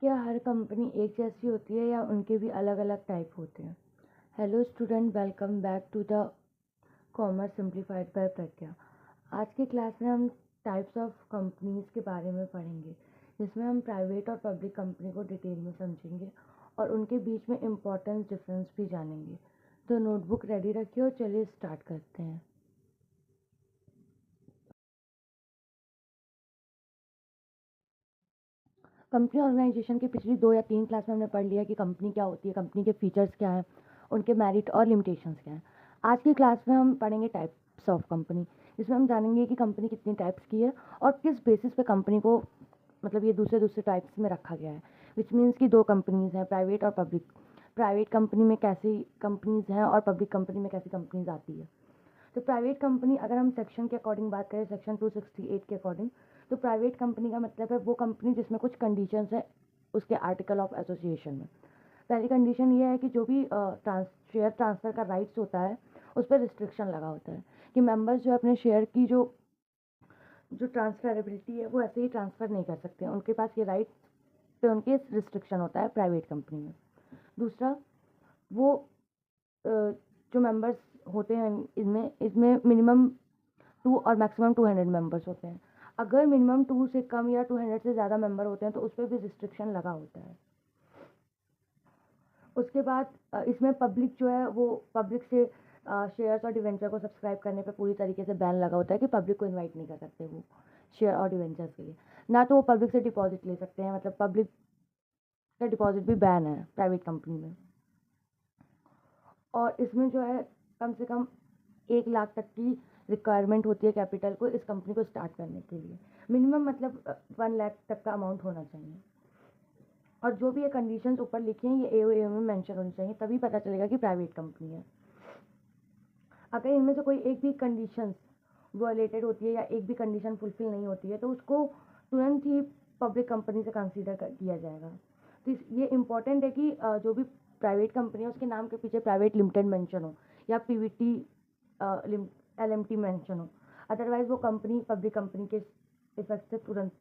क्या हर कंपनी एक जैसी होती है या उनके भी अलग अलग टाइप होते हैं? Hello student, welcome back to the commerce simplified by Pragya. आज की क्लास में हम टाइप्स ऑफ कंपनीज के बारे में पढ़ेंगे, जिसमें हम प्राइवेट और पब्लिक कंपनी को डिटेल में समझेंगे और उनके बीच में इम्पोर्टेंस डिफरेंस भी जानेंगे। तो नोटबुक रेडी रखिए और चलिए स्टार्ट करते हैं। कंपनी ऑर्गेनाइजेशन की पिछली 2 या 3 क्लास में हमने पढ़ लिया कि कंपनी क्या होती है, कंपनी के फीचर्स क्या हैं, उनके मेरिट और लिमिटेशंस क्या हैं। आज की क्लास में हम पढ़ेंगे टाइप्स ऑफ कंपनी, जिसमें हम जानेंगे कि कंपनी कितनी टाइप्स की है और किस बेसिस पे कंपनी को मतलब ये दूसरे दूसरे टाइप्स में रखा गया है। विच मीन्स कि 2 कंपनीज हैं, प्राइवेट और पब्लिक। प्राइवेट कंपनी में कैसी कंपनीज हैं और पब्लिक कंपनी में कैसी कंपनीज आती है। तो प्राइवेट कंपनी, अगर हम सेक्शन के अकॉर्डिंग बात करें, सेक्शन 268 के अकॉर्डिंग, तो प्राइवेट कंपनी का मतलब है वो कंपनी जिसमें कुछ कंडीशंस है उसके आर्टिकल ऑफ एसोसिएशन में। पहली कंडीशन ये है कि जो भी शेयर ट्रांसफ़र का राइट्स होता है उस पर रिस्ट्रिक्शन लगा होता है कि मेंबर्स जो अपने शेयर की जो जो ट्रांसफरेबिलिटी है वो ऐसे ही ट्रांसफ़र नहीं कर सकते हैं, उनके पास ये राइट्स पे उनके रिस्ट्रिक्शन होता है प्राइवेट कंपनी में। दूसरा, वो जो मेंबर्स होते हैं इनमें इसमें मिनिमम 2 और मैक्सिमम 200 मेंबर्स होते हैं। अगर मिनिमम 2 से कम या 200 से ज़्यादा मेंबर होते हैं तो उस पर भी रिस्ट्रिक्शन लगा होता है। उसके बाद इसमें पब्लिक जो है वो पब्लिक से शेयर्स और डिवेंचर को सब्सक्राइब करने पे पूरी तरीके से बैन लगा होता है कि पब्लिक को इनवाइट नहीं कर सकते वो शेयर और डिवेंचर्स के लिए। ना तो वो पब्लिक से डिपॉजिट ले सकते हैं, मतलब पब्लिक का डिपॉजिट भी बैन है प्राइवेट कंपनी में। और इसमें जो है कम से कम 1 लाख तक की रिक्वायरमेंट होती है कैपिटल को इस कंपनी को स्टार्ट करने के लिए। मिनिमम मतलब 1 लाख तक का अमाउंट होना चाहिए। और जो भी ये कंडीशंस ऊपर लिखी हैं ये एओए में मेंशन होनी चाहिए, तभी पता चलेगा कि प्राइवेट कंपनी है। अगर इनमें से कोई एक भी कंडीशंस वायलेटेड होती है या एक भी कंडीशन फुलफिल नहीं होती है तो उसको तुरंत ही पब्लिक कंपनी से कंसीडर किया जाएगा। तो ये इम्पॉर्टेंट है कि जो भी प्राइवेट कंपनी है उसके नाम के पीछे प्राइवेट लिमिटेड मेंशन हो या पीवीटी एलएमटी मेंशन हो, अदरवाइज वो कंपनी पब्लिक कंपनी के इफेक्ट से तुरंत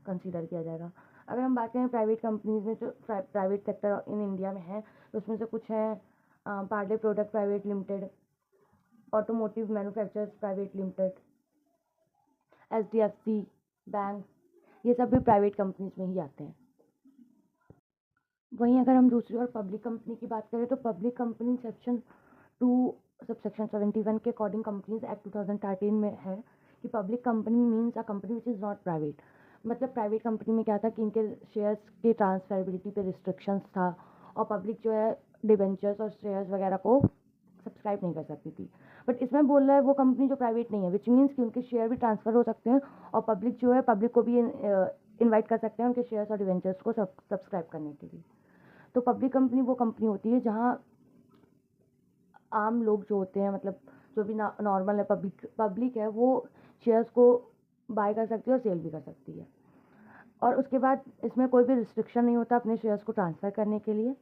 कंसीडर किया जाएगा। अगर हम बात करें प्राइवेट कंपनीज में जो प्राइवेट सेक्टर इन इंडिया में है तो उसमें से कुछ हैं Parle product private limited, automotive manufacturers private limited, HDFC bank, ये सब भी प्राइवेट कंपनीज में ही आते हैं। वहीं अगर हम दूसरी और पब्लिक कंपनी की बात करें तो पब्लिक कंपनी सेक्शन 2 सबसेक्शन 71 के अकॉर्डिंग कंपनीज एक्ट 2013 में है कि public company means a company which is not private. मतलब प्राइवेट कंपनी में क्या था कि इनके शेयर्स के ट्रांसफरेबिलिटी पे रिस्ट्रिक्शंस था और पब्लिक जो है डिबेंचर्स और शेयर्स वगैरह को सब्सक्राइब नहीं कर सकती थी। बट इसमें बोल रहा है वो कंपनी जो प्राइवेट नहीं है, विच मीन्स कि उनके शेयर भी ट्रांसफ़र हो सकते हैं और पब्लिक जो है पब्लिक को भी इन्वाइट कर सकते हैं उनके शेयर्स और डिवेंचर्स को सब्सक्राइब करने के लिए। तो पब्लिक कंपनी वो कंपनी होती है जहाँ आम लोग जो होते हैं, मतलब जो भी नॉर्मल है, पब्लिक है, वो शेयर्स को बाय कर सकती है और सेल भी कर सकती है। और उसके बाद इसमें कोई भी रिस्ट्रिक्शन नहीं होता अपने शेयर्स को ट्रांसफ़र करने के लिए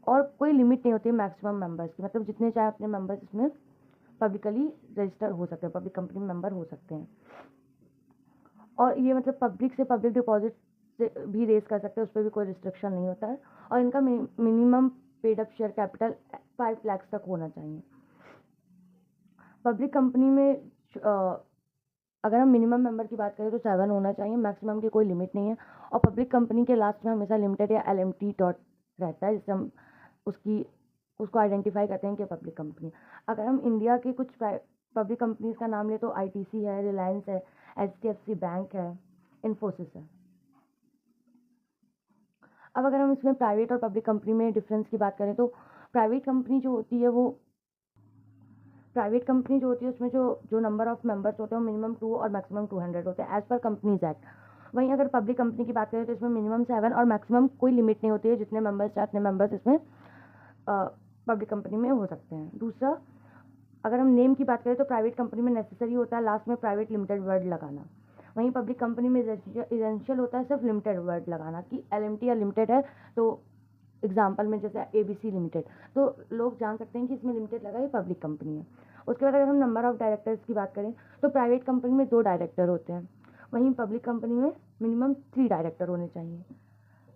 और कोई लिमिट नहीं होती है मैक्सिमम मेंबर्स की, मतलब जितने चाहे अपने मेंबर्स इसमें पब्लिकली रजिस्टर हो सकते हैं, पब्लिक कंपनी में मेंबर हो सकते हैं। और ये मतलब पब्लिक से पब्लिक डिपॉजिट से भी रेज कर सकते हैं, उस पर भी कोई रिस्ट्रिक्शन नहीं होता है। और इनका minimum paid up share capital 5 lakh तक होना चाहिए। पब्लिक कंपनी में अगर हम मिनिमम मेंबर की बात करें तो 7 होना चाहिए, मैक्सिमम की कोई लिमिट नहीं है। और पब्लिक कंपनी के लास्ट में हमेशा लिमिटेड या एलएमटी डॉट रहता है, जिससे हम उसको आइडेंटिफाई करते हैं कि पब्लिक कंपनी। अगर हम इंडिया के कुछ पब्लिक कंपनीज का नाम ले तो आईटीसी है, रिलायंस है, एचडीएफसी बैंक है, इन्फोसिस है। अब अगर हम इसमें प्राइवेट और पब्लिक कंपनी में डिफरेंस की बात करें तो प्राइवेट कंपनी जो होती है उसमें जो नंबर ऑफ मेंबर्स होते हैं वो मिनिमम 2 और मैक्सिमम 200 होते हैं एज पर कंपनीज एक्ट। वहीं अगर पब्लिक कंपनी की बात करें तो इसमें मिनिमम 7 और मैक्सिमम कोई लिमिट नहीं होती है, जितने मेंबर्स चाहे उतने मेंबर्स इसमें पब्लिक कंपनी में हो सकते हैं। दूसरा, अगर हम नेम की बात करें तो प्राइवेट कंपनी में नेसेसरी होता है लास्ट में प्राइवेट लिमिटेड वर्ड लगाना, वहीं पब्लिक कंपनी में इसेंशियल होता है सिर्फ लिमिटेड वर्ड लगाना कि एलएमटी या लिमिटेड है। तो एग्जाम्पल में जैसे एबीसी लिमिटेड, तो लोग जान सकते हैं कि इसमें लिमिटेड लगा, ये पब्लिक कंपनी है। उसके बाद अगर हम नंबर ऑफ डायरेक्टर्स की बात करें तो प्राइवेट कंपनी में 2 डायरेक्टर होते हैं, वहीं पब्लिक कंपनी में मिनिमम 3 डायरेक्टर होने चाहिए।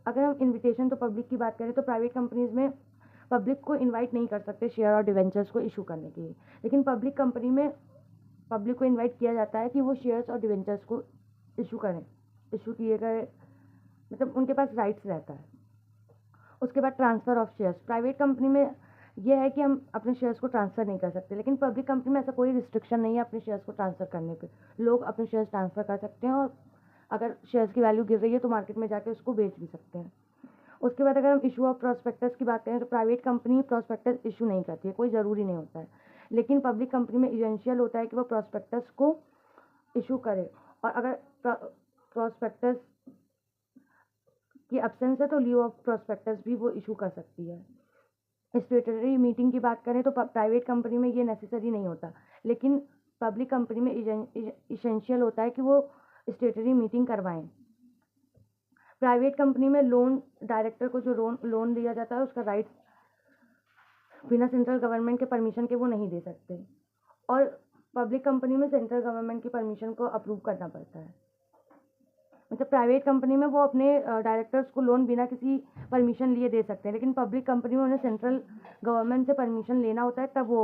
अगर हम इन्विटेशन टू पब्लिक की बात करें तो प्राइवेट कंपनीज़ में पब्लिक को इनवाइट नहीं कर सकते शेयर और डिवेंचर्स को इशू करने के लिए, लेकिन पब्लिक कंपनी में पब्लिक को इनवाइट किया जाता है कि वो शेयर्स और डिवेंचर्स को इशू करें। इशू किए गए मतलब उनके पास राइट्स रहता है। उसके बाद transfer of shares, private company में यह है कि हम अपने शेयर्स को ट्रांसफ़र नहीं कर सकते, लेकिन पब्लिक कंपनी में ऐसा कोई रिस्ट्रिक्शन नहीं है अपने शेयर्स को ट्रांसफ़र करने पे। लोग अपने शेयर्स ट्रांसफ़र कर सकते हैं और अगर शेयर्स की वैल्यू गिर रही है तो मार्केट में जाके उसको बेच भी सकते हैं। उसके बाद अगर हम इशू ऑफ प्रॉस्पेक्टस की बात करें तो प्राइवेट कंपनी प्रॉस्पेक्टस इशू नहीं करती है, कोई ज़रूरी नहीं होता है, लेकिन पब्लिक कंपनी में एसेंशियल होता है कि वो प्रॉस्पेक्टस को इशू करे, और अगर प्रॉस्पेक्टस की एब्सेंस है तो लीव ऑफ प्रॉस्पेक्टस भी वो इशू कर सकती है। स्टेटरी मीटिंग की बात करें तो प्राइवेट कंपनी में ये नेसेसरी नहीं होता, लेकिन पब्लिक कंपनी में इसेंशियल होता है कि वो स्टेटरी मीटिंग करवाएं। प्राइवेट कंपनी में लोन डायरेक्टर को जो लोन दिया जाता है उसका राइट बिना सेंट्रल गवर्नमेंट के परमिशन के वो नहीं दे सकते, और पब्लिक कंपनी में सेंट्रल गवर्नमेंट की परमिशन को अप्रूव करना पड़ता है। मतलब प्राइवेट कंपनी में वो अपने डायरेक्टर्स को लोन बिना किसी परमिशन लिए दे सकते हैं, लेकिन पब्लिक कंपनी में उन्हें सेंट्रल गवर्नमेंट से परमिशन लेना होता है तब वो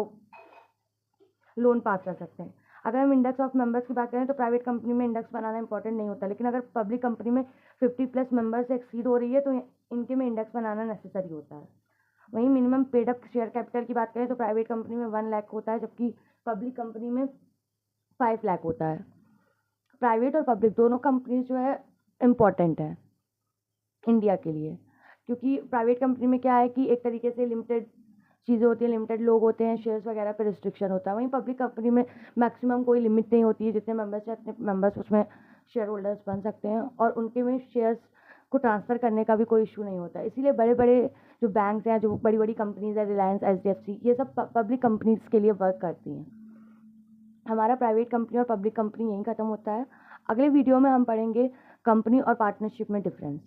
लोन पास कर सकते हैं। अगर हम इंडेक्स ऑफ मेंबर्स की बात करें तो प्राइवेट कंपनी में इंडेक्स बनाना इंपॉर्टेंट नहीं होता, लेकिन अगर पब्लिक कंपनी में 50+ मेंबर्स से एक्सीड हो रही है तो इनके में इंडेक्स बनाना नेसेसरी होता है। वहीं minimum paid up share capital की बात करें तो प्राइवेट कंपनी में 1 लाख होता है, जबकि पब्लिक कंपनी में 5 लाख होता है। प्राइवेट और पब्लिक दोनों कंपनीज जो है इम्पॉर्टेंट है इंडिया के लिए, क्योंकि प्राइवेट कंपनी में क्या है कि एक तरीके से लिमिटेड चीज़ें होती हैं, लिमिटेड लोग होते हैं, शेयर्स वगैरह पे रिस्ट्रिक्शन होता है। वहीं पब्लिक कंपनी में मैक्सिमम कोई लिमिट नहीं होती है, जितने मेंबर्स हैं अपने मेंबर्स उसमें शेयर होल्डर्स बन सकते हैं, और उनके में शेयर्स को ट्रांसफ़र करने का भी कोई इशू नहीं होता। इसीलिए बड़े बड़े जो बैंक्स हैं, जो बड़ी बड़ी कंपनीज़ है, रिलायंस, HDFC, ये सब पब्लिक कंपनीज़ के लिए वर्क करती हैं। हमारा प्राइवेट कंपनी और पब्लिक कंपनी यहीं ख़त्म होता है। अगले वीडियो में हम पढ़ेंगे कंपनी और पार्टनरशिप में डिफरेंस।